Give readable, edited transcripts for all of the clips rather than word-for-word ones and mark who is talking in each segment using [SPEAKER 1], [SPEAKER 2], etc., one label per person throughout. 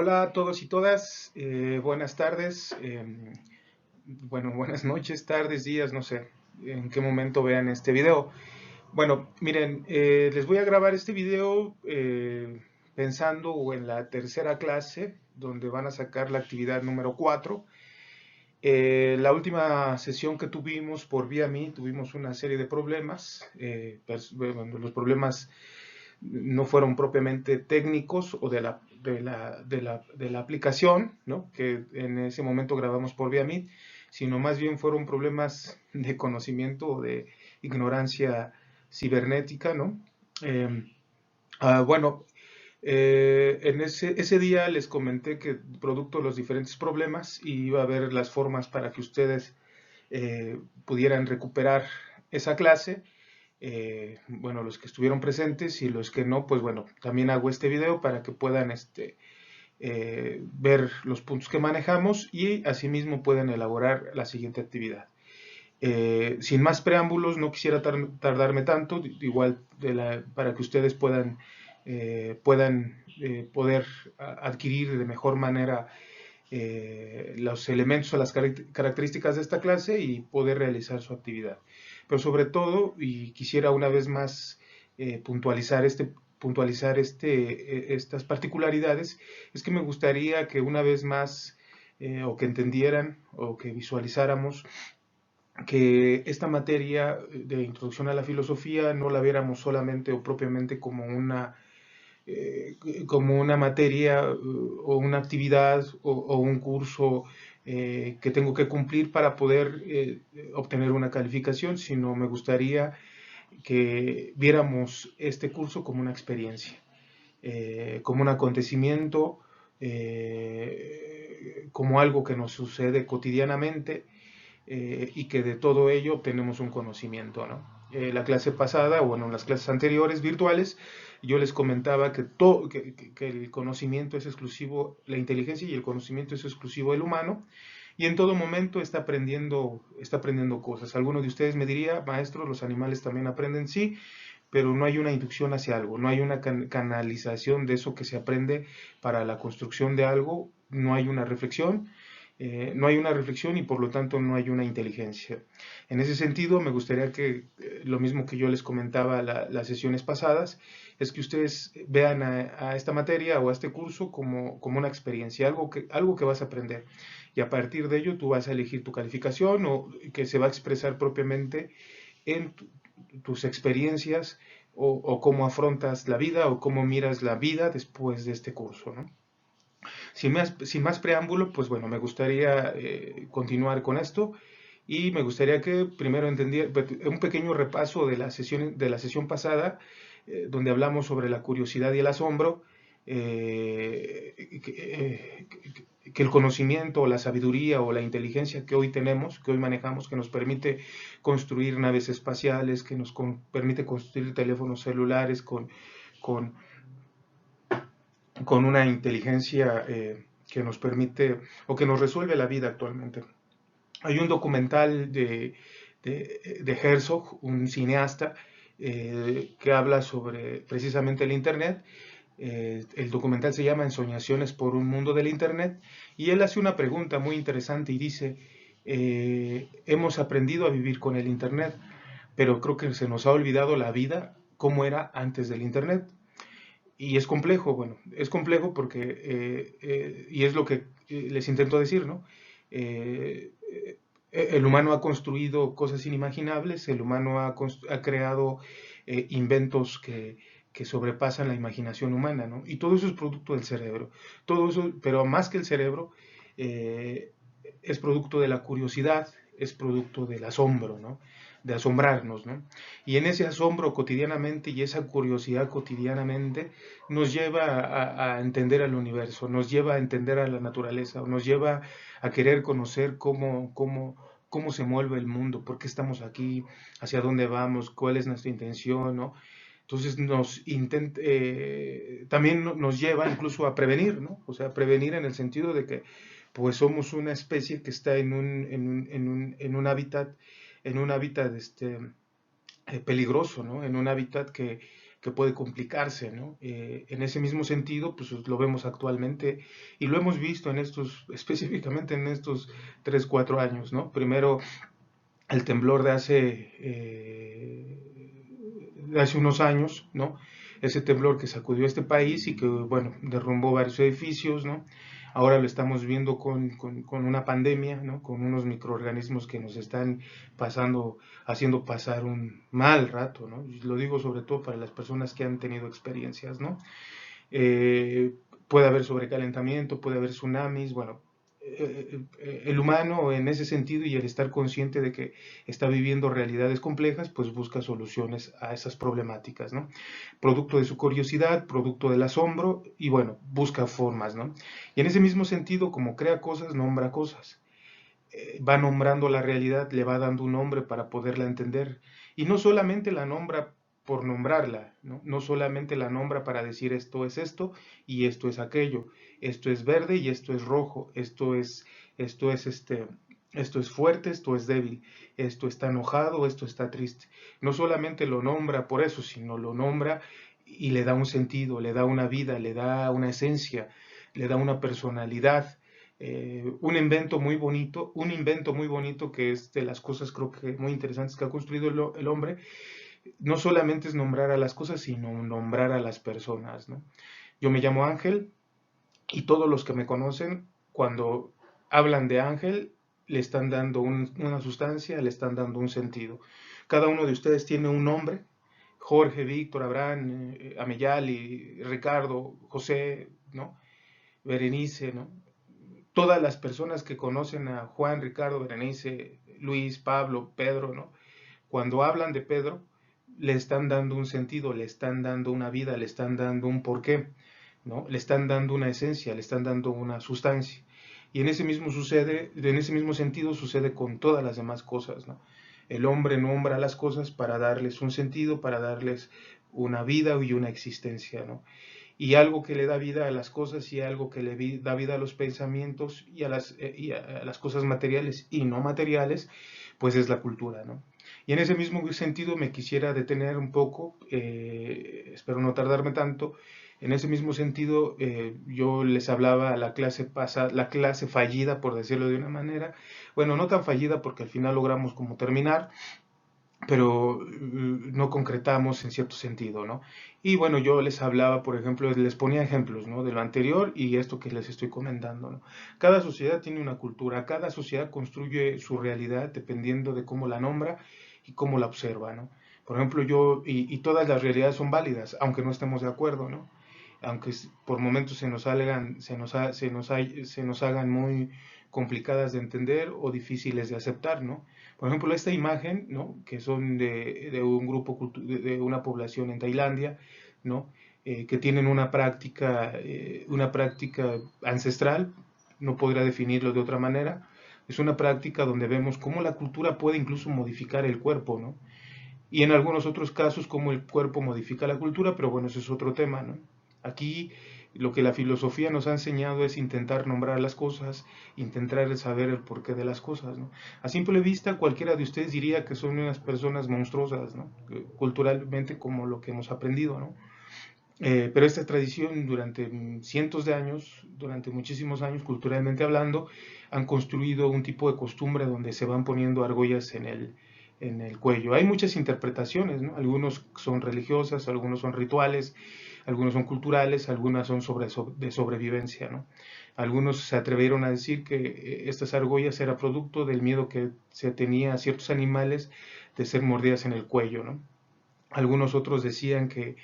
[SPEAKER 1] Hola a todos y todas, buenas tardes, bueno, buenas noches, tardes, días, no sé en qué momento vean este video. Bueno, miren, les voy a grabar este video pensando en la tercera clase, donde van a sacar la actividad número 4. La última sesión que tuvimos por vía Meet, tuvimos una serie de problemas, bueno, los problemas no fueron propiamente técnicos o de la aplicación, ¿no? Que en ese momento grabamos por vía Meet, sino más bien fueron problemas de conocimiento o de ignorancia cibernética, ¿no? Eh, bueno, en ese día les comenté que producto de los diferentes problemas iba a ver las formas para que ustedes pudieran recuperar esa clase. Bueno, los que estuvieron presentes y los que no, pues bueno, también hago este video para que puedan ver los puntos que manejamos y asimismo puedan elaborar la siguiente actividad. Sin más preámbulos, no quisiera tardarme tanto, igual para que ustedes poder adquirir de mejor manera los elementos o las características de esta clase y poder realizar su actividad. Pero sobre todo, y quisiera una vez más puntualizar estas particularidades, es que me gustaría que una vez más o que entendieran o que visualizáramos que esta materia de introducción a la filosofía no la viéramos solamente o propiamente eh, como una materia o una actividad o un curso que tengo que cumplir para poder obtener una calificación, sino me gustaría que viéramos este curso como una experiencia, como un acontecimiento, como algo que nos sucede cotidianamente y que de todo ello obtenemos un conocimiento, ¿no? La clase pasada, o bueno, en las clases anteriores virtuales, yo les comentaba que el conocimiento es exclusivo, la inteligencia y el conocimiento es exclusivo del humano, y en todo momento está aprendiendo cosas. Alguno de ustedes me diría, maestro, los animales también aprenden, sí, pero no hay una inducción hacia algo, no hay una canalización de eso que se aprende para la construcción de algo, no hay una reflexión, no hay una reflexión y por lo tanto no hay una inteligencia. En ese sentido, me gustaría que lo mismo que yo les comentaba las sesiones pasadas, es que ustedes vean a esta materia o a este curso como una experiencia, algo que vas a aprender. Y a partir de ello tú vas a elegir tu calificación o que se va a expresar propiamente en tus experiencias o cómo afrontas la vida o cómo miras la vida después de este curso, ¿no? Sin más preámbulo, pues bueno, me gustaría continuar con esto y me gustaría que primero entendiera un pequeño repaso de la sesión pasada, donde hablamos sobre la curiosidad y el asombro, que el conocimiento, o la sabiduría o la inteligencia que hoy tenemos, que hoy manejamos, que nos permite construir naves espaciales, que nos permite construir teléfonos celulares con, con una inteligencia que nos permite o que nos resuelve la vida actualmente. Hay un documental de Herzog, un cineasta, que habla sobre precisamente el Internet. El documental se llama Ensoñaciones por un mundo del Internet y él hace una pregunta muy interesante y dice, hemos aprendido a vivir con el Internet, pero creo que se nos ha olvidado la vida como era antes del Internet. Y es complejo, bueno, es complejo porque, y es lo que les intento decir, ¿no? Eh, el humano ha construido cosas inimaginables, el humano ha creado inventos que sobrepasan la imaginación humana, ¿no? Y todo eso es producto del cerebro. Todo eso, pero más que el cerebro, eh, es producto de la curiosidad, es producto del asombro, ¿no? De asombrarnos, ¿no? Y en ese asombro cotidianamente y esa curiosidad cotidianamente nos lleva a entender al universo, nos lleva a entender a la naturaleza, nos lleva a querer conocer cómo se mueve el mundo, por qué estamos aquí, hacia dónde vamos, cuál es nuestra intención, ¿no? Entonces también nos lleva incluso a prevenir, ¿no? O sea, prevenir en el sentido de que pues somos una especie que está en un hábitat peligroso, ¿no? En un hábitat que puede complicarse, ¿no? En ese mismo sentido, pues lo vemos actualmente y lo hemos visto en estos, específicamente en estos 3, 4 años, ¿no? Primero, el temblor de hace unos años, ¿no? Ese temblor que sacudió este país y que, bueno, derrumbó varios edificios, ¿no? Ahora lo estamos viendo con una pandemia, ¿no? Con unos microorganismos que nos están haciendo pasar un mal rato, ¿no? Y lo digo sobre todo para las personas que han tenido experiencias, ¿no? Puede haber sobrecalentamiento, puede haber tsunamis, bueno, el humano en ese sentido y el estar consciente de que está viviendo realidades complejas, pues busca soluciones a esas problemáticas, ¿no? Producto de su curiosidad, producto del asombro y bueno, busca formas, ¿no? Y en ese mismo sentido, como crea cosas, nombra cosas. Va nombrando la realidad, le va dando un nombre para poderla entender. Y no solamente la nombra por nombrarla, ¿no? No solamente la nombra para decir esto y esto es aquello, esto es verde y esto es rojo, esto es esto es fuerte, esto es débil, esto está enojado, esto está triste. No solamente lo nombra por eso, sino lo nombra y le da un sentido, le da una vida, le da una esencia, le da una personalidad, un invento muy bonito que es de las cosas creo que muy interesantes que ha construido el hombre, no solamente es nombrar a las cosas, sino nombrar a las personas, ¿no? Yo me llamo Ángel y todos los que me conocen, cuando hablan de Ángel, le están dando una sustancia, le están dando un sentido. Cada uno de ustedes tiene un nombre, Jorge, Víctor, Abraham, Ameyali, Ricardo, José, ¿no? Berenice, ¿no? Todas las personas que conocen a Juan, Ricardo, Berenice, Luis, Pablo, Pedro, ¿no? Cuando hablan de Pedro, le están dando un sentido, le están dando una vida, le están dando un porqué, ¿no? Le están dando una esencia, le están dando una sustancia. Y en ese mismo sentido sucede con todas las demás cosas, ¿no? El hombre nombra las cosas para darles un sentido, para darles una vida y una existencia, ¿no? Y algo que le da vida a las cosas y algo que da vida a los pensamientos y a las cosas materiales y no materiales, pues es la cultura, ¿no? Y en ese mismo sentido me quisiera detener un poco, espero no tardarme tanto, en ese mismo sentido yo les hablaba a la clase pasada, la clase fallida, por decirlo de una manera, bueno, no tan fallida porque al final logramos como terminar, pero no concretamos en cierto sentido, ¿no? Y bueno, yo les hablaba, por ejemplo, les ponía ejemplos, ¿no? De lo anterior y esto que les estoy comentando, ¿no? Cada sociedad tiene una cultura, cada sociedad construye su realidad dependiendo de cómo la nombra y cómo la observa, ¿no? Por ejemplo, y todas las realidades son válidas, aunque no estemos de acuerdo, ¿no? Aunque por momentos se nos hagan muy complicadas de entender o difíciles de aceptar, ¿no? Por ejemplo, esta imagen, ¿no? Que son de un grupo, de una población en Tailandia, ¿no? Que tienen una práctica ancestral, no podría definirlo de otra manera, es una práctica donde vemos cómo la cultura puede incluso modificar el cuerpo, ¿no? Y en algunos otros casos cómo el cuerpo modifica la cultura, pero bueno, eso es otro tema, ¿no? Aquí lo que la filosofía nos ha enseñado es intentar nombrar las cosas, intentar saber el porqué de las cosas, ¿no? A simple vista, cualquiera de ustedes diría que son unas personas monstruosas, ¿no? Culturalmente, como lo que hemos aprendido, ¿no? Pero esta tradición durante cientos de años, durante muchísimos años, culturalmente hablando, han construido un tipo de costumbre donde se van poniendo argollas en el cuello. Hay muchas interpretaciones, ¿no? Algunos son religiosas, algunos son rituales, algunos son culturales, algunas son de sobrevivencia, ¿no? Algunos se atrevieron a decir que estas argollas era producto del miedo que se tenía a ciertos animales de ser mordidas en el cuello, ¿no? Algunos otros decían que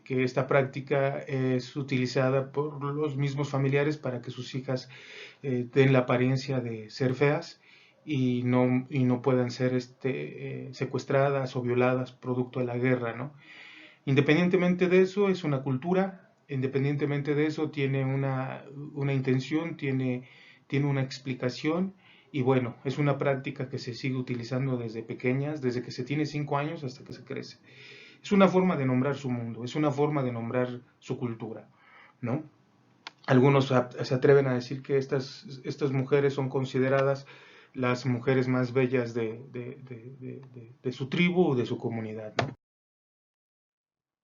[SPEAKER 1] esta práctica es utilizada por los mismos familiares para que sus hijas den la apariencia de ser feas y no puedan ser secuestradas o violadas producto de la guerra, ¿no? Independientemente de eso, es una cultura, independientemente de eso, tiene una intención, tiene una explicación y bueno, es una práctica que se sigue utilizando desde pequeñas, desde que se tiene 5 años hasta que se crece. Es una forma de nombrar su mundo, es una forma de nombrar su cultura, ¿no? Algunos se atreven a decir que estas mujeres son consideradas las mujeres más bellas de su tribu o de su comunidad, ¿no?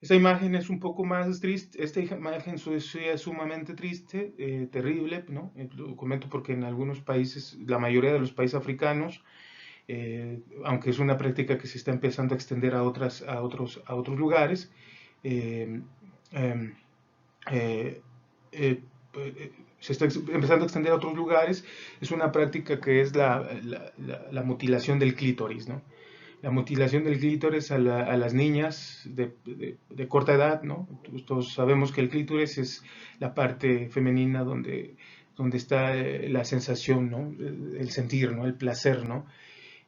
[SPEAKER 1] Esta imagen es un poco más triste, esta imagen es sumamente triste, terrible, ¿no? Lo comento porque en algunos países, la mayoría de los países africanos, aunque es una práctica que se está empezando a extender a otros lugares, eh, eh, eh, eh, se está empezando a extender a otros lugares, es una práctica que es la mutilación del clítoris, ¿no? La mutilación del clítoris a las niñas de corta edad, ¿no? Todos sabemos que el clítoris es la parte femenina donde está la sensación, ¿no? El sentir, ¿no? El placer, ¿no?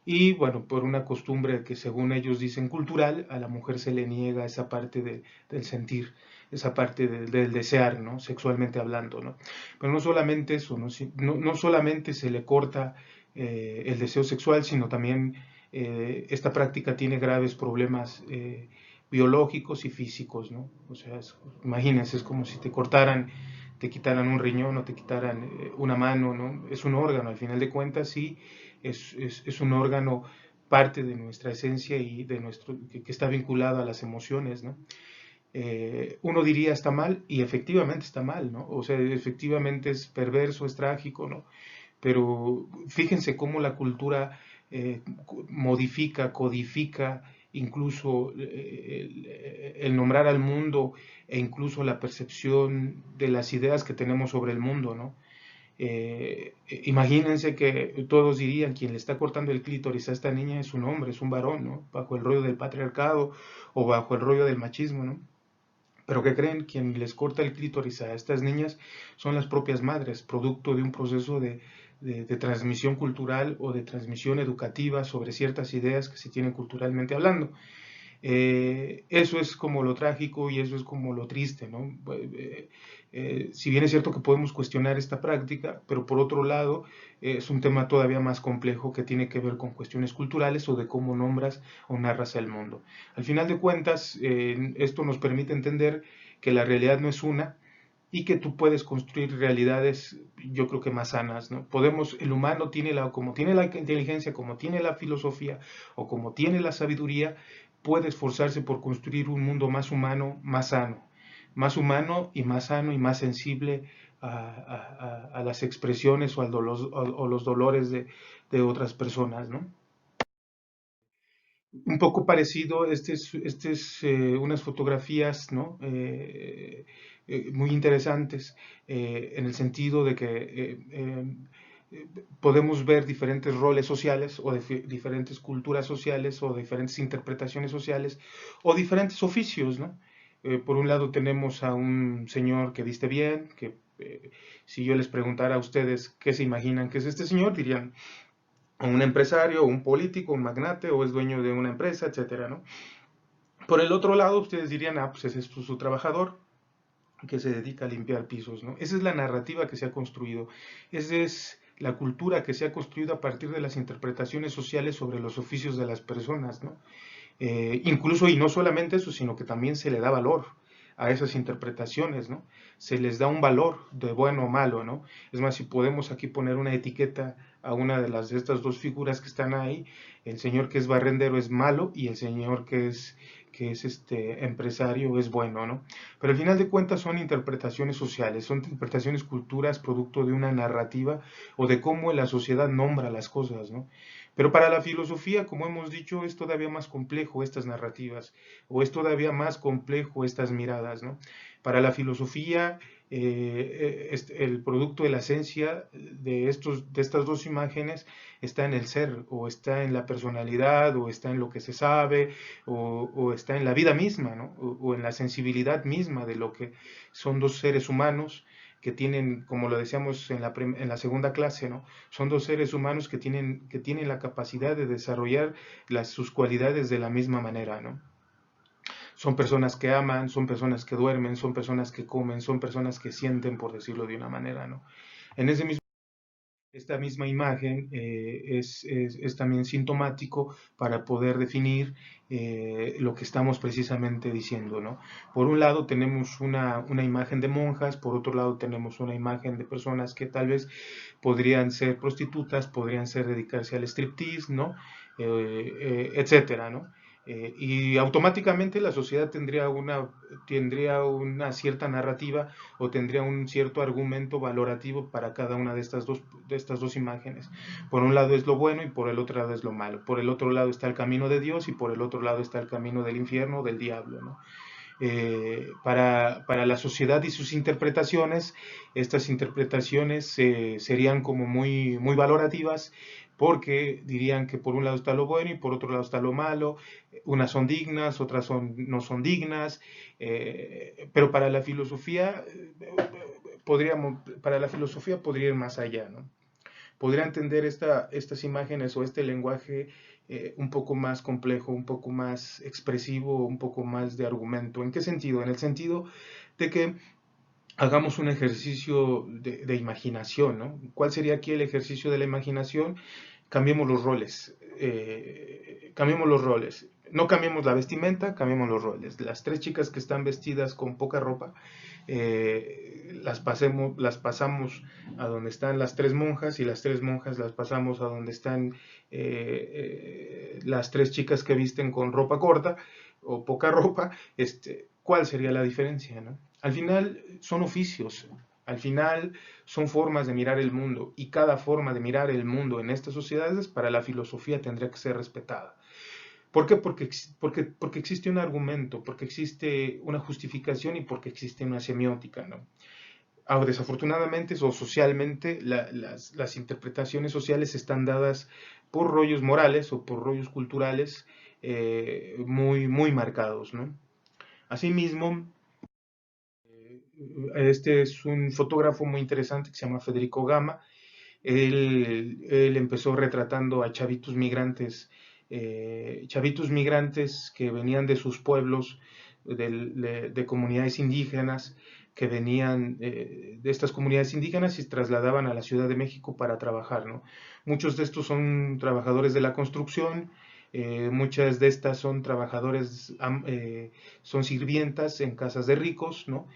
[SPEAKER 1] Y bueno, por una costumbre que según ellos dicen cultural, a la mujer se le niega esa parte del sentir, esa parte del desear, ¿no? Sexualmente hablando, ¿no? Pero no solamente eso, ¿no? No solamente se le corta el deseo sexual, sino también esta práctica tiene graves problemas biológicos y físicos, ¿no? O sea, imagínense, es como si te quitaran un riñón o te quitaran una mano, ¿no? Es un órgano, al final de cuentas, sí, es un órgano parte de nuestra esencia y de que está vinculado a las emociones, ¿no? Uno diría está mal y efectivamente está mal, ¿no? O sea, efectivamente es perverso, es trágico, ¿no? Pero fíjense cómo la cultura modifica, codifica incluso el nombrar al mundo e incluso la percepción de las ideas que tenemos sobre el mundo, ¿no? Imagínense que todos dirían, quien le está cortando el clítoris a esta niña es un hombre, es un varón, ¿no? Bajo el rollo del patriarcado o bajo el rollo del machismo, ¿no? Pero ¿qué creen? Quien les corta el clítoris a estas niñas son las propias madres, producto de un proceso de transmisión cultural o de transmisión educativa sobre ciertas ideas que se tienen culturalmente hablando. Eso es como lo trágico y eso es como lo triste, ¿no? Si bien es cierto que podemos cuestionar esta práctica, pero por otro lado es un tema todavía más complejo que tiene que ver con cuestiones culturales o de cómo nombras o narras el mundo. Al final de cuentas, esto nos permite entender que la realidad no es una y que tú puedes construir realidades, yo creo que más sanas, ¿no? El humano tiene como tiene la inteligencia, como tiene la filosofía o como tiene la sabiduría, puede esforzarse por construir un mundo más humano, más humano y más sano y más sensible a las expresiones o los dolores de otras personas, ¿no? Un poco parecido, unas fotografías, ¿no? Muy interesantes en el sentido de que podemos ver diferentes roles sociales o diferentes culturas sociales o diferentes interpretaciones sociales o diferentes oficios, ¿no? Por un lado tenemos a un señor que viste bien, que si yo les preguntara a ustedes qué se imaginan que es este señor, dirían un empresario, un político, un magnate, o es dueño de una empresa, etcétera, ¿no? Por el otro lado, ustedes dirían, ah, pues ese es su trabajador que se dedica a limpiar pisos, ¿no? Esa es la narrativa que se ha construido. Esa es la cultura que se ha construido a partir de las interpretaciones sociales sobre los oficios de las personas, ¿no? Incluso, y no solamente eso, sino que también se le da valor a esas interpretaciones, ¿no? Se les da un valor de bueno o malo, ¿no? Es más, si podemos aquí poner una etiqueta a una de estas dos figuras que están ahí, el señor que es barrendero es malo y el señor que es este empresario es bueno, ¿no? Pero al final de cuentas son interpretaciones sociales, son interpretaciones culturas producto de una narrativa o de cómo la sociedad nombra las cosas, ¿no? Pero para la filosofía, como hemos dicho, es todavía más complejo estas narrativas, o es todavía más complejo estas miradas, ¿no? Para la filosofía, el producto de la esencia de estas dos imágenes está en el ser, o está en la personalidad, o está en lo que se sabe, o está en la vida misma, ¿no? O en la sensibilidad misma de lo que son dos seres humanos que tienen, como lo decíamos en la segunda clase, ¿no? Son dos seres humanos que tienen la capacidad de desarrollar sus cualidades de la misma manera, ¿no? Son personas que aman, son personas que duermen, son personas que comen, son personas que sienten, por decirlo de una manera, ¿no? En ese mismo esta misma imagen es también sintomático para poder definir lo que estamos precisamente diciendo, ¿no? Por un lado tenemos una imagen de monjas, por otro lado tenemos una imagen de personas que tal vez podrían ser prostitutas, podrían ser dedicarse al striptease, ¿no? Etcétera, ¿no? Y automáticamente la sociedad tendría una cierta narrativa o tendría un cierto argumento valorativo para cada una de estas dos imágenes. Por un lado es lo bueno y por el otro lado es lo malo. Por el otro lado está el camino de Dios y por el otro lado está el camino del infierno o del diablo, ¿no? Para la sociedad y sus interpretaciones, estas interpretaciones serían como muy valorativas porque dirían que por un lado está lo bueno y por otro lado está lo malo, unas son dignas, otras no son dignas, pero para la filosofía podría ir más allá, ¿no? Podría entender estas imágenes o este lenguaje un poco más complejo, un poco más expresivo, un poco más de argumento. ¿En qué sentido? En el sentido de que hagamos un ejercicio de imaginación, ¿no? ¿Cuál sería aquí el ejercicio de la imaginación? Cambiemos los roles. Cambiemos los roles. No cambiemos la vestimenta, cambiemos los roles. Las tres chicas que están vestidas con poca ropa, las pasamos a donde están las tres monjas y las tres monjas las pasamos a donde están las tres chicas que visten con ropa corta o poca ropa. ¿Cuál sería la diferencia, no? Al final son oficios, al final son formas de mirar el mundo y cada forma de mirar el mundo en estas sociedades para la filosofía tendría que ser respetada. ¿Por qué? Porque existe un argumento, porque existe una justificación y porque existe una semiótica, ¿no? Ahora, desafortunadamente o socialmente, las interpretaciones sociales están dadas por rollos morales o por rollos culturales muy marcados, ¿no? Asimismo, este es un fotógrafo muy interesante que se llama Federico Gama. Él empezó retratando a chavitos migrantes que venían de sus pueblos, de comunidades indígenas, que venían de estas comunidades indígenas y se trasladaban a la Ciudad de México para trabajar, ¿no? Muchos de estos son trabajadores de la construcción, muchas de estas son son sirvientas en casas de ricos, ¿no?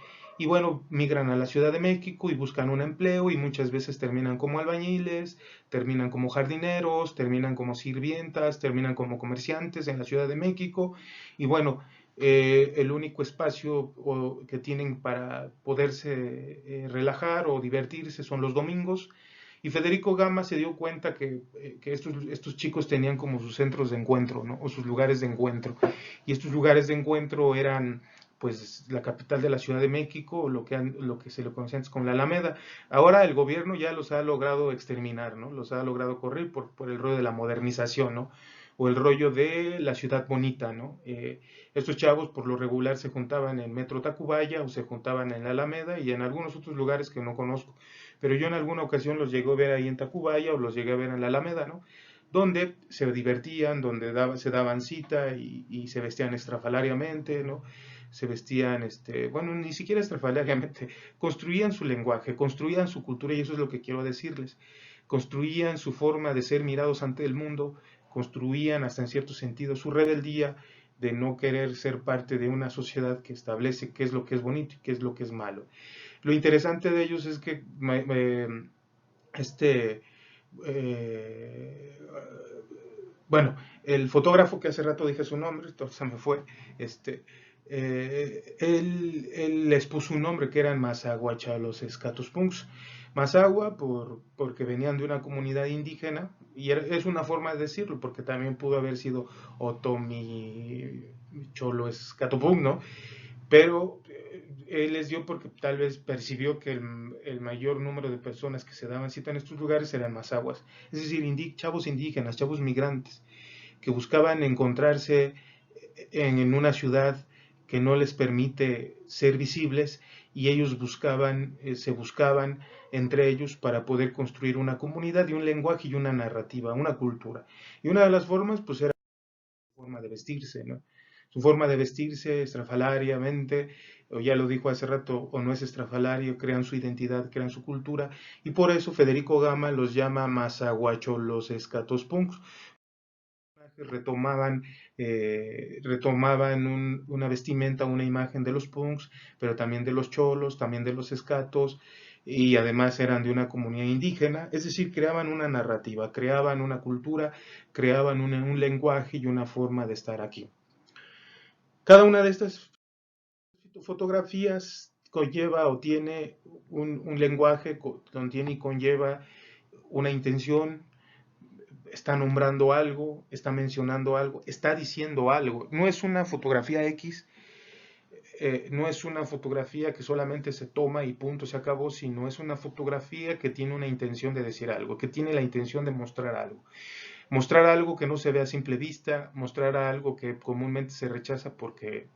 [SPEAKER 1] Y bueno, migran a la Ciudad de México y buscan un empleo y muchas veces terminan como albañiles, terminan como jardineros, terminan como sirvientas, terminan como comerciantes en la Ciudad de México. Y bueno, el único espacio que tienen para poderse relajar o divertirse son los domingos. Y Federico Gama se dio cuenta que estos chicos tenían como sus centros de encuentro, ¿no? O sus lugares de encuentro. Y estos lugares de encuentro eran pues la capital de la Ciudad de México, lo que se le conocía antes como la Alameda. Ahora el gobierno ya los ha logrado exterminar, ¿no? Los ha logrado correr por el rollo de la modernización, ¿no? O el rollo de la ciudad bonita, ¿no? Estos chavos por lo regular se juntaban en Metro Tacubaya o se juntaban en la Alameda y en algunos otros lugares que no conozco. Pero yo en alguna ocasión los llegué a ver ahí en Tacubaya o los llegué a ver en la Alameda, ¿no? Donde se divertían, donde se daban cita y se vestían estrafalariamente, ¿no? Se vestían, bueno, ni siquiera estrafalariamente, construían su lenguaje, construían su cultura y eso es lo que quiero decirles. Construían su forma de ser mirados ante el mundo, construían hasta en cierto sentido su rebeldía de no querer ser parte de una sociedad que establece qué es lo que es bonito y qué es lo que es malo. Lo interesante de ellos es que este, eh, bueno, el fotógrafo que hace rato dije su nombre, entonces se me fue, él les puso un nombre que eran Mazahuachalos Escatospunks. Mazahua porque venían de una comunidad indígena, y es una forma de decirlo, porque también pudo haber sido Otomi Cholo Escatopunk, ¿no? Pero él les dio porque tal vez percibió que el mayor número de personas que se daban cita en estos lugares eran mazahuas, es decir, chavos indígenas, chavos migrantes, que buscaban encontrarse en una ciudad que no les permite ser visibles y ellos se buscaban entre ellos para poder construir una comunidad y un lenguaje y una narrativa, una cultura. Y una de las formas pues era su forma de vestirse, ¿no? Su forma de vestirse estrafalariamente, o ya lo dijo hace rato, o no es estrafalario, crean su identidad, crean su cultura, y por eso Federico Gama los llama Mazahuacholos Escatospunks. Retomaban una vestimenta, una imagen de los punks, pero también de los cholos, también de los escatos, y además eran de una comunidad indígena, es decir, creaban una narrativa, creaban una cultura, creaban un lenguaje y una forma de estar aquí. Cada una de estas fotografías conlleva o tiene un lenguaje, contiene y conlleva una intención, está nombrando algo, está mencionando algo, está diciendo algo. No es una fotografía X, no es una fotografía que solamente se toma y punto, se acabó, sino es una fotografía que tiene una intención de decir algo, que tiene la intención de mostrar algo. Mostrar algo que no se ve a simple vista, mostrar algo que comúnmente se rechaza porque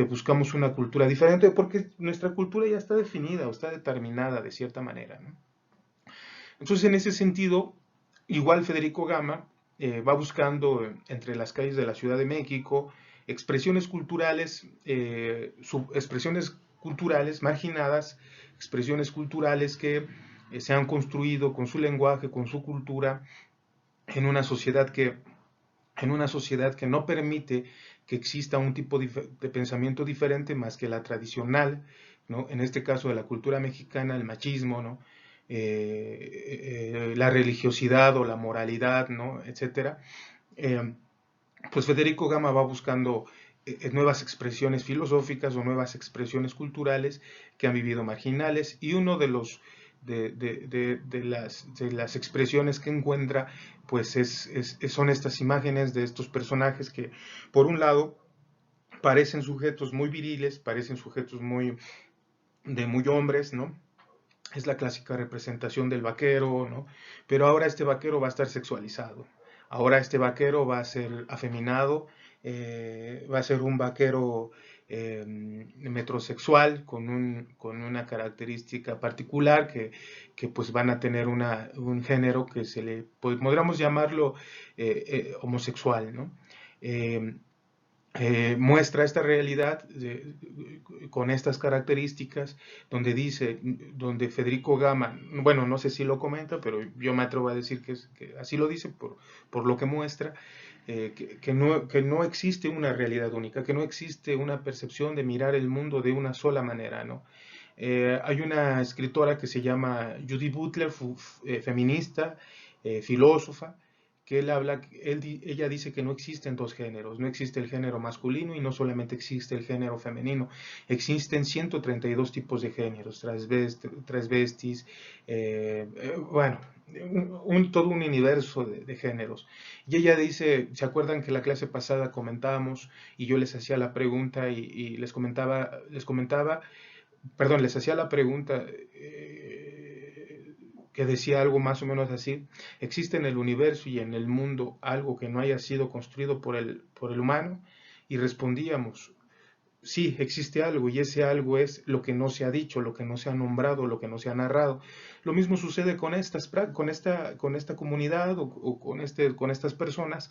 [SPEAKER 1] buscamos una cultura diferente, porque nuestra cultura ya está definida o está determinada de cierta manera, ¿no? Entonces, en ese sentido, igual Federico Gama va buscando entre las calles de la Ciudad de México expresiones culturales marginadas, expresiones culturales que se han construido con su lenguaje, con su cultura, en una sociedad que no permite que exista un tipo de pensamiento diferente más que la tradicional, ¿no? En este caso de la cultura mexicana, el machismo, ¿no? La religiosidad o la moralidad, ¿no? Etcétera. Eh, pues Federico Gama va buscando nuevas expresiones filosóficas o nuevas expresiones culturales que han vivido marginales, y uno de los de las expresiones que encuentra pues son estas imágenes de estos personajes que por un lado parecen sujetos muy viriles, parecen sujetos muy hombres, ¿no? Es la clásica representación del vaquero, ¿no? Pero ahora este vaquero va a estar sexualizado. Ahora este vaquero va a ser afeminado, va a ser un vaquero metrosexual con una característica particular que pues van a tener un género que podríamos llamarlo homosexual, ¿no? Eh, Muestra esta realidad con estas características, donde Federico Gama, bueno, no sé si lo comenta, pero yo me atrevo a decir que así lo dice por lo que muestra, que no existe una realidad única, que no existe una percepción de mirar el mundo de una sola manera, ¿no? Hay una escritora que se llama Judith Butler, feminista, filósofa, que ella dice que no existen dos géneros, no existe el género masculino y no solamente existe el género femenino, existen 132 tipos de géneros, transvestis, bueno, todo un universo de géneros. Y ella dice, ¿se acuerdan que la clase pasada comentábamos y yo les hacía la pregunta y les hacía la pregunta que decía algo más o menos así: ¿existe en el universo y en el mundo algo que no haya sido construido por el humano? Y respondíamos, sí, existe algo, y ese algo es lo que no se ha dicho, lo que no se ha nombrado, lo que no se ha narrado. Lo mismo sucede con esta comunidad o con estas personas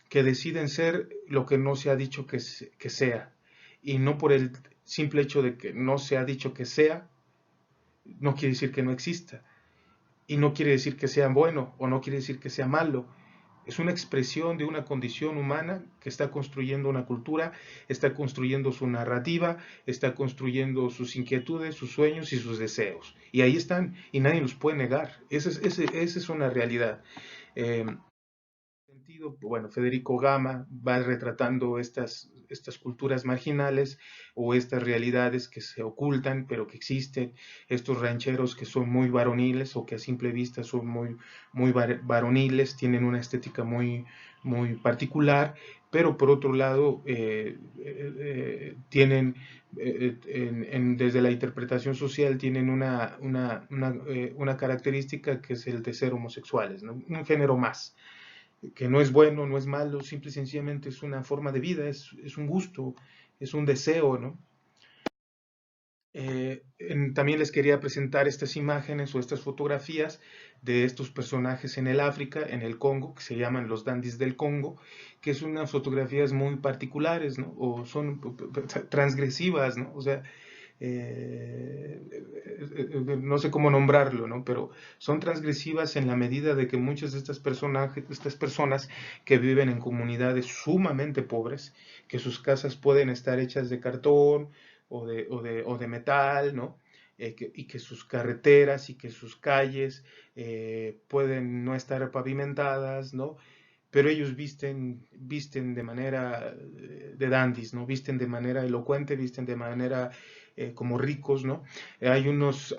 [SPEAKER 1] que deciden ser lo que no se ha dicho que sea. Y no por el simple hecho de que no se ha dicho que sea, no quiere decir que no exista. Y no quiere decir que sea bueno o no quiere decir que sea malo. Es una expresión de una condición humana que está construyendo una cultura, está construyendo su narrativa, está construyendo sus inquietudes, sus sueños y sus deseos. Y ahí están, y nadie los puede negar. Esa es una realidad. Eh, sentido, bueno, Federico Gama va retratando estas culturas marginales o estas realidades que se ocultan, pero que existen, estos rancheros que son muy varoniles o que a simple vista son muy varoniles, tienen una estética muy particular, pero por otro lado tienen, desde la interpretación social, tienen una característica que es el de ser homosexuales, ¿no? Un género más que no es bueno, no es malo, simple y sencillamente es una forma de vida, es un gusto, es un deseo, ¿no? También les quería presentar estas imágenes o estas fotografías de estos personajes en el África, en el Congo, que se llaman los dandis del Congo, que son unas fotografías muy particulares, ¿no? O son transgresivas, ¿no? O sea, no sé cómo nombrarlo, ¿no? Pero son transgresivas en la medida de que muchas de estas personas que viven en comunidades sumamente pobres, que sus casas pueden estar hechas de cartón o de metal, ¿no? Y que sus carreteras y que sus calles pueden no estar pavimentadas, ¿no? pero ellos visten de manera de dandies, ¿no? Visten de manera elocuente, visten de manera como ricos, ¿no? Hay unos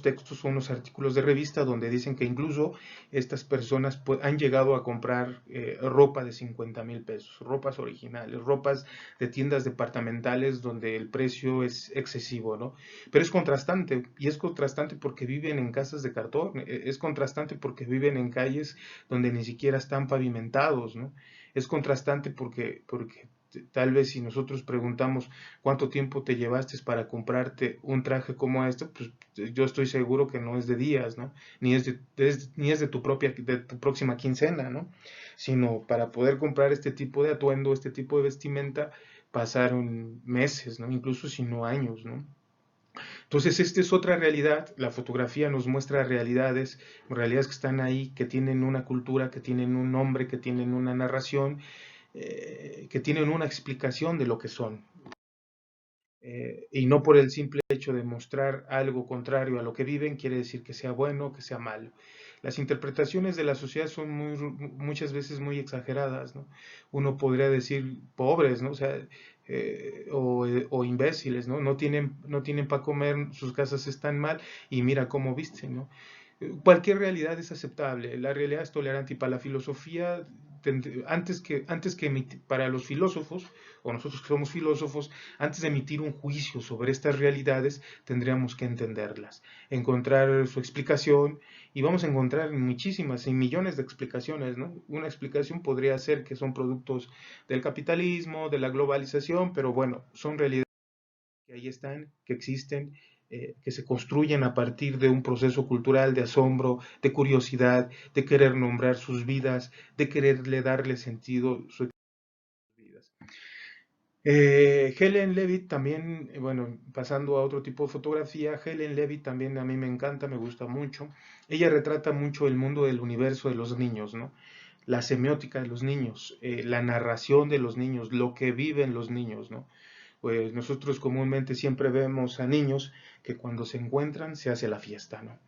[SPEAKER 1] textos o unos artículos de revista donde dicen que incluso estas personas han llegado a comprar ropa de 50,000 pesos, ropas originales, ropas de tiendas departamentales donde el precio es excesivo, ¿no? Pero es contrastante, y es contrastante porque viven en casas de cartón, es contrastante porque viven en calles donde ni siquiera están pavimentados, ¿no? Es contrastante porque tal vez si nosotros preguntamos cuánto tiempo te llevaste para comprarte un traje como este, pues yo estoy seguro que no es de días, ¿no? Ni es de de tu próxima quincena, ¿no? Sino para poder comprar este tipo de atuendo, este tipo de vestimenta, pasaron meses, ¿no? Incluso si no años, ¿no? Entonces, esta es otra realidad. La fotografía nos muestra realidades que están ahí, que tienen una cultura, que tienen un nombre, que tienen una narración, que tienen una explicación de lo que son. Y no por el simple hecho de mostrar algo contrario a lo que viven, quiere decir que sea bueno o que sea malo. Las interpretaciones de la sociedad son muchas veces muy exageradas, ¿no? Uno podría decir pobres, ¿no? O sea, o imbéciles, ¿no? No tienen para comer, sus casas están mal y mira cómo visten, ¿no? Cualquier realidad es aceptable, la realidad es tolerante y para la filosofía, para los filósofos, o nosotros que somos filósofos, antes de emitir un juicio sobre estas realidades, tendríamos que entenderlas, encontrar su explicación, y vamos a encontrar muchísimas y millones de explicaciones, ¿no? Una explicación podría ser que son productos del capitalismo, de la globalización, pero bueno, son realidades que ahí están, que existen, que se construyen a partir de un proceso cultural de asombro, de curiosidad, de querer nombrar sus vidas, de quererle darle sentido a sus vidas. Helen Levitt también, bueno, pasando a otro tipo de fotografía, Helen Levitt también a mí me encanta, me gusta mucho. Ella retrata mucho el mundo del universo de los niños, ¿no? La semiótica de los niños, la narración de los niños, lo que viven los niños, ¿no? Pues nosotros comúnmente siempre vemos a niños que cuando se encuentran se hace la fiesta, ¿no?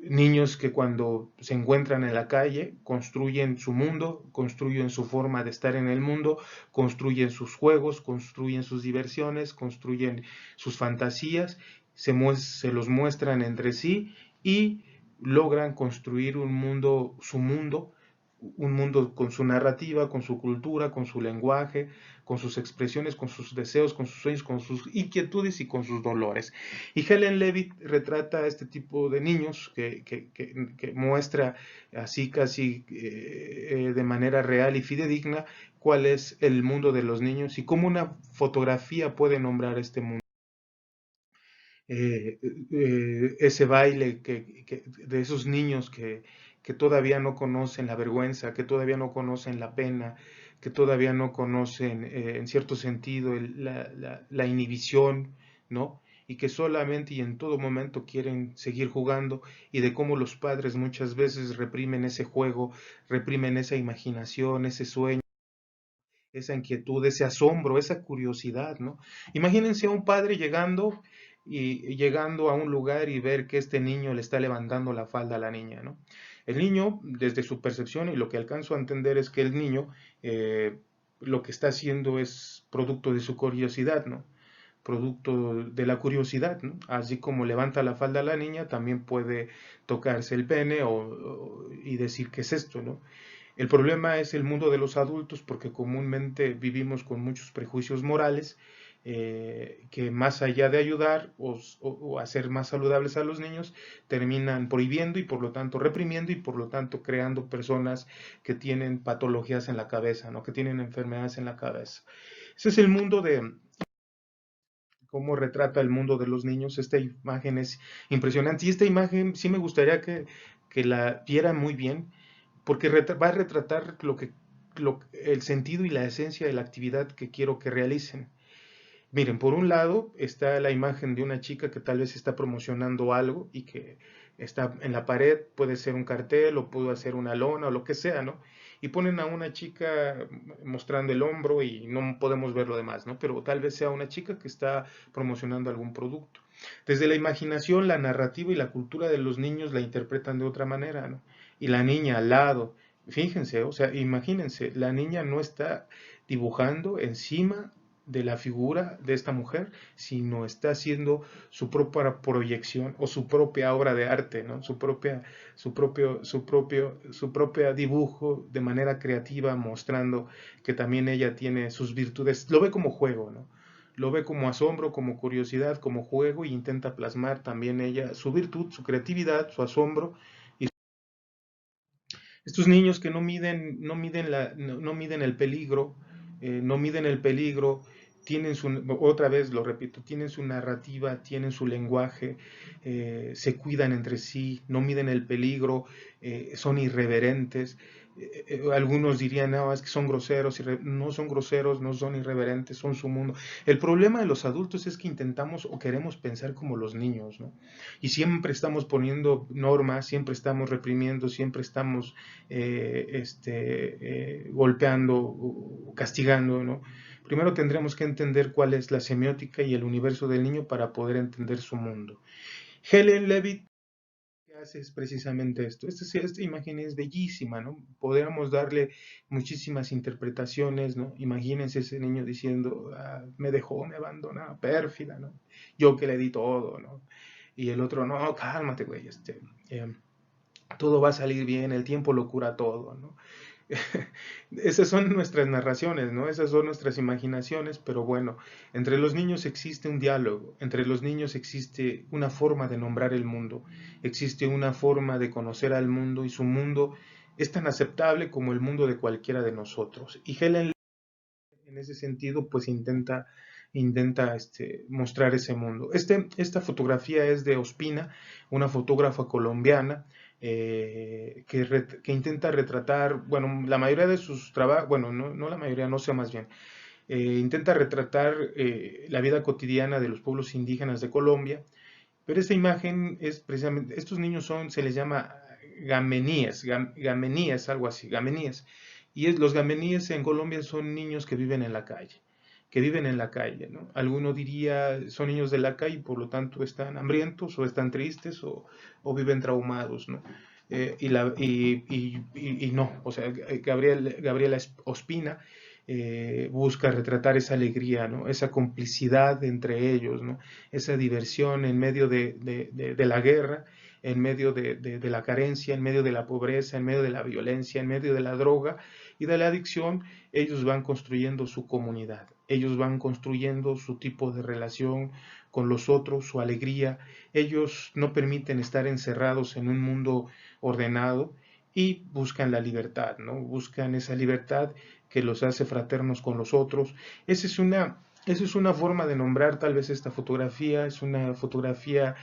[SPEAKER 1] Niños que cuando se encuentran en la calle construyen su mundo, construyen su forma de estar en el mundo, construyen sus juegos, construyen sus diversiones, construyen sus fantasías, se los muestran entre sí y logran construir un mundo con su narrativa, con su cultura, con su lenguaje, con sus expresiones, con sus deseos, con sus sueños, con sus inquietudes y con sus dolores. Y Helen Levitt retrata a este tipo de niños que muestra así casi de manera real y fidedigna cuál es el mundo de los niños y cómo una fotografía puede nombrar este mundo. Ese baile de esos niños que todavía no conocen la vergüenza, que todavía no conocen la pena, que todavía no conocen en cierto sentido la inhibición, ¿no? Y que solamente y en todo momento quieren seguir jugando, y de cómo los padres muchas veces reprimen ese juego, reprimen esa imaginación, ese sueño, esa inquietud, ese asombro, esa curiosidad, ¿no? Imagínense a un padre llegando a un lugar y ver que este niño le está levantando la falda a la niña, ¿no? El niño, desde su percepción, y lo que alcanzo a entender es que el niño lo que está haciendo es producto de su curiosidad, ¿no? Producto de la curiosidad, ¿no? Así como levanta la falda a la niña, también puede tocarse el pene y decir qué es esto, ¿no? El problema es el mundo de los adultos porque comúnmente vivimos con muchos prejuicios morales que más allá de ayudar o hacer más saludables a los niños, terminan prohibiendo y por lo tanto reprimiendo y por lo tanto creando personas que tienen patologías en la cabeza, ¿no? Que tienen enfermedades en la cabeza. Ese es el mundo de cómo retrata el mundo de los niños. Esta imagen es impresionante y esta imagen sí me gustaría que la vieran muy bien porque va a retratar el sentido y la esencia de la actividad que quiero que realicen. Miren, por un lado está la imagen de una chica que tal vez está promocionando algo y que está en la pared, puede ser un cartel o puede ser una lona o lo que sea, ¿no? Y ponen a una chica mostrando el hombro y no podemos ver lo demás, ¿no? Pero tal vez sea una chica que está promocionando algún producto. Desde la imaginación, la narrativa y la cultura de los niños la interpretan de otra manera, ¿no? y la niña al lado. Fíjense, o sea, imagínense, la niña no está dibujando encima de la figura de esta mujer, sino está haciendo su propia proyección o su propia obra de arte, ¿no? Su propia dibujo de manera creativa, mostrando que también ella tiene sus virtudes. Lo ve como juego, ¿no? Lo ve como asombro, como curiosidad, como juego, e intenta plasmar también ella su virtud, su creatividad, su asombro. Y estos niños que no miden el peligro, no miden el peligro, tienen su, otra vez lo repito, tienen su narrativa, tienen su lenguaje, se cuidan entre sí, no miden el peligro, son irreverentes. Algunos dirían, no, es que son groseros, no son groseros, no son irreverentes, son su mundo. El problema de los adultos es que intentamos o queremos pensar como los niños, ¿no? Y siempre estamos poniendo normas, siempre estamos reprimiendo, siempre estamos golpeando, castigando, ¿no? Primero tendremos que entender cuál es la semiótica y el universo del niño para poder entender su mundo. Helen Levitt hace es precisamente esto. Esta imagen es bellísima, ¿no? Podríamos darle muchísimas interpretaciones, ¿no? Imagínense ese niño diciendo, ah, me dejó, me abandonó, pérfida, ¿no? Yo que le di todo, ¿no? Y el otro, no, cálmate, güey, eh, todo va a salir bien, el tiempo lo cura todo, ¿no? Esas son nuestras narraciones, ¿no? Esas son nuestras imaginaciones, pero bueno, entre los niños existe un diálogo, entre los niños existe una forma de nombrar el mundo, existe una forma de conocer al mundo y su mundo es tan aceptable como el mundo de cualquiera de nosotros. Y Helen en ese sentido pues intenta mostrar ese mundo. Esta fotografía es de Ospina, una fotógrafa colombiana que intenta retratar, bueno, la mayoría de sus trabajos, bueno, no la mayoría, no sé más bien, intenta retratar la vida cotidiana de los pueblos indígenas de Colombia, pero esta imagen es precisamente, estos niños se les llama gameníes, algo así, gameníes. Y los gameníes en Colombia son niños que viven en la calle, ¿no? Alguno diría son niños de la calle y por lo tanto están hambrientos o están tristes o viven traumados, ¿no? Y no, o sea, Gabriela Ospina busca retratar esa alegría, ¿no? Esa complicidad entre ellos, ¿no? Esa diversión en medio de la guerra, en medio de la carencia, en medio de la pobreza, en medio de la violencia, en medio de la droga y de la adicción. Ellos van construyendo su comunidad, ellos van construyendo su tipo de relación con los otros, su alegría. Ellos no permiten estar encerrados en un mundo ordenado y buscan la libertad, ¿no? Buscan esa libertad que los hace fraternos con los otros. Esa es una forma de nombrar tal vez esta fotografía. Es una fotografía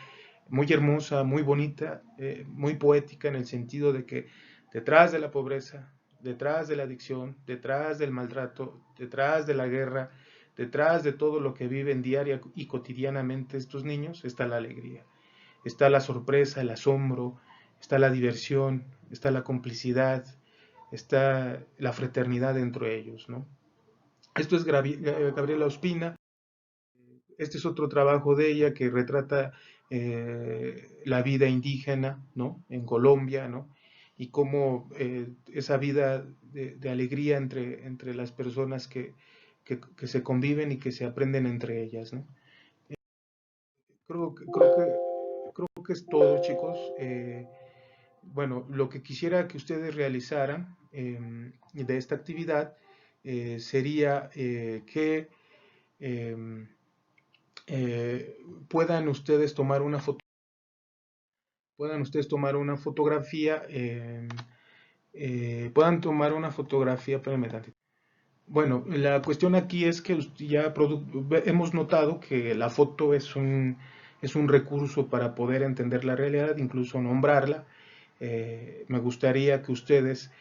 [SPEAKER 1] muy hermosa, muy bonita, muy poética en el sentido de que detrás de la pobreza, detrás de la adicción, detrás del maltrato, detrás de la guerra, detrás de todo lo que viven diaria y cotidianamente estos niños, está la alegría, está la sorpresa, el asombro, está la diversión, está la complicidad, está la fraternidad entre ellos, ¿no? Esto es Gabriela Ospina. Este es otro trabajo de ella que retrata la vida indígena, ¿no? En Colombia, ¿no? Y cómo esa vida de alegría entre las personas que se conviven y que se aprenden entre ellas, ¿no? Creo, creo que, creo que es todo, chicos. Bueno, lo que quisiera que ustedes realizaran de esta actividad sería que eh, puedan ustedes tomar una foto, puedan ustedes tomar una fotografía, puedan tomar una fotografía, espérenme tantito. Bueno, la cuestión aquí es que ya hemos notado que la foto es un recurso para poder entender la realidad, incluso nombrarla. Me gustaría que ustedes,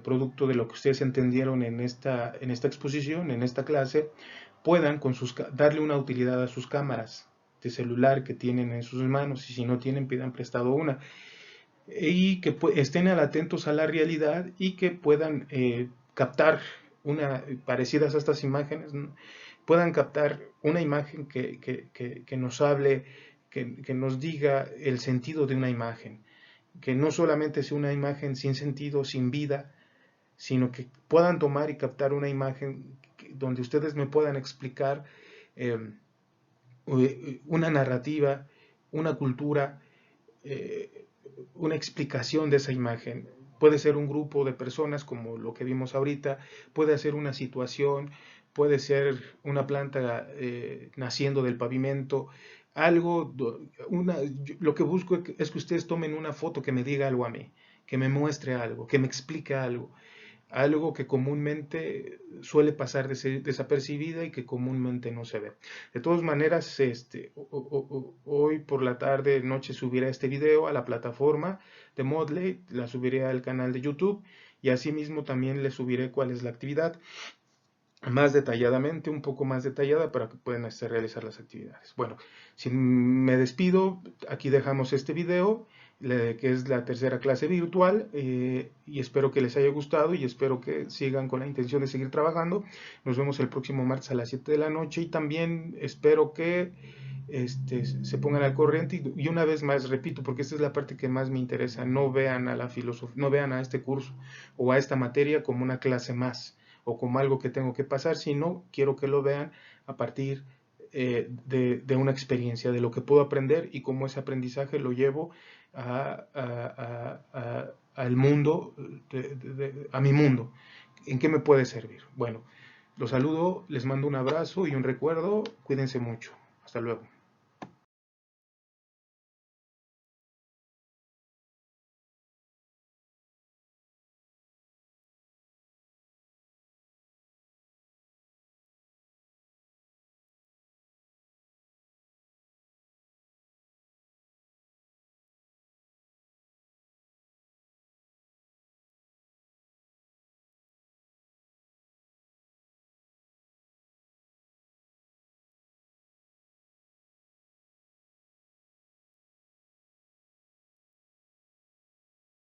[SPEAKER 1] producto de lo que ustedes entendieron en esta exposición, en esta clase, puedan darle una utilidad a sus cámaras de celular que tienen en sus manos y si no tienen, pidan prestado una y que estén atentos a la realidad y que puedan captar parecidas a estas imágenes, ¿no? Puedan captar una imagen que nos hable, que nos diga el sentido de una imagen. que no solamente sea una imagen sin sentido, sin vida, sino que puedan tomar y captar una imagen donde ustedes me puedan explicar eh, una narrativa, una cultura, eh, una explicación de esa imagen. Puede ser un grupo de personas como lo que vimos ahorita, puede ser una situación, puede ser una planta naciendo del pavimento, algo, lo que busco es que ustedes tomen una foto que me diga algo a mí, que me muestre algo, que me explique algo, algo que comúnmente suele pasar desapercibida y que comúnmente no se ve. De todas maneras, hoy por la tarde, noche subiré este video a la plataforma de Modley, la subiré al canal de YouTube y asimismo también le subiré cuál es la actividad más detalladamente, un poco más detallada para que puedan realizar las actividades. Bueno, si me despido, aquí dejamos este video, que es la tercera clase virtual, y espero que les haya gustado y espero que sigan con la intención de seguir trabajando. Nos vemos el próximo martes a las 7 de la noche y también espero que se pongan al corriente y una vez más repito, porque esta es la parte que más me interesa, no vean a la filosofía, no vean a este curso o a esta materia como una clase más o como algo que tengo que pasar, sino quiero que lo vean a partir de una experiencia, de lo que puedo aprender y cómo ese aprendizaje lo llevo al mundo, a mi mundo. ¿En qué me puede servir? Bueno, los saludo, les mando un abrazo y un recuerdo, cuídense mucho. Hasta luego.